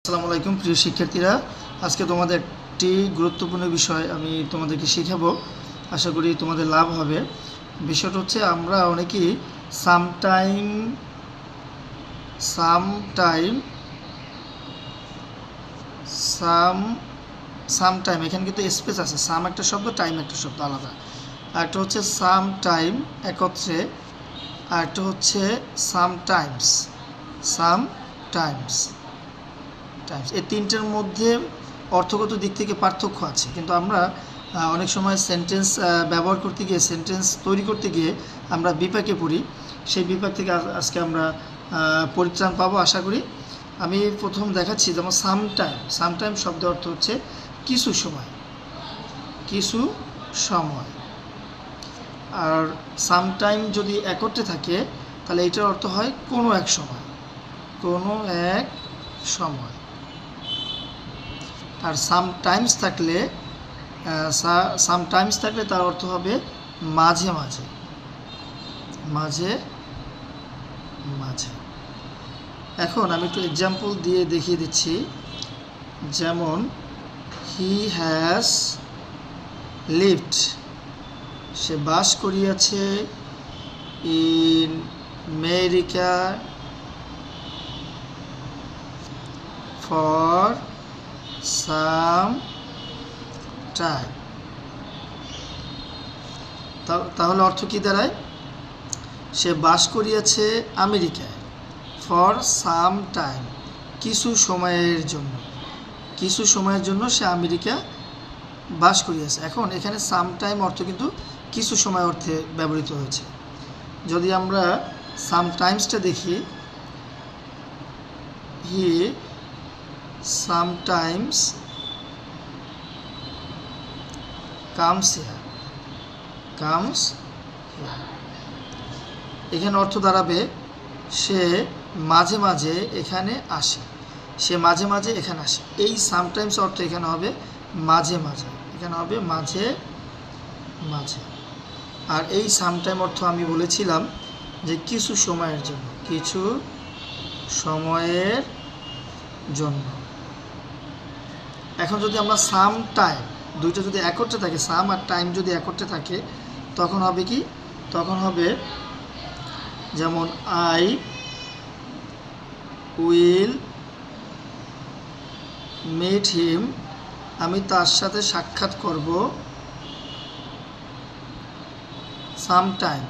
আসসালামু আলাইকুম প্রিয় শিক্ষার্থীরা, আজকে তোমাদের একটি গুরুত্বপূর্ণ বিষয় আমি তোমাদেরকে শেখাবো। আশা করি তোমাদের লাভ হবে। বিষয়টা হচ্ছে আমরা অনেকেই সামটাইম সামটাইম এখানে কিন্তু স্পেস আছে। সাম একটা শব্দ, টাইম একটা শব্দ আলাদা। আরেকটা হচ্ছে সামটাইম একত্রে, আরেকটা হচ্ছে সামটাইমস। এই তিনটের মধ্যে অর্থগত দিক থেকে পার্থক্য আছে, কিন্তু আমরা অনেক সময় সেন্টেন্স ব্যবহার করতে গিয়ে, সেন্টেন্স তৈরি করতে গিয়ে আমরা বিপাকে পড়ি। সেই বিপাক থেকে আজকে আমরা পরিত্রাণ পাবো আশা করি। আমি প্রথম দেখাচ্ছি, যেমন সামটাইম শব্দের অর্থ হচ্ছে কিছু সময়। আর সামটাইম যদি একত্রে থাকে তাহলে এটার অর্থ হয় কোনো এক সময়। আর সামটাইমস থাকলে তার অর্থ হবে মাঝে মাঝে। এখন আমি একটু এক্সাম্পল দিয়ে দেখিয়ে দিচ্ছি। যেমন হি হ্যাজ লিভড, সে বাস করিয়াছে, in America for some time. তাহলে অর্থ কি দাঁড়ায়? সে বাস করিয়াছে আমেরিকায় ফর সাম টাইম, কিছু সময়ের জন্য সে আমেরিকা বাস করিয়াছে। এখন এখানে সাম টাইম অর্থ কিন্তু কিছু সময় অর্থে ব্যবহৃত হয়েছে। যদি আমরা সাম টাইমসটা দেখি, হি sometimes comes here. এখানে অর্থ দাঁড়াবে সে মাঝে মাঝে এখানে আসে। এই সামটাইমস অর্থ এখানে হবে মাঝে মাঝে। আর এই সামটাইম অর্থ আমি বলেছিলাম যে কিছু সময়ের জন্য। এখন যদি আমরা সাম টাইম দুইটা যদি একত্রে থাকে, সাম আর টাইম যদি একত্রে থাকে, তখন হবে কি? তখন হবে যেমন আই উইল মিট হিম, আমি তার সাথে সাক্ষাৎ করব সাম টাইম।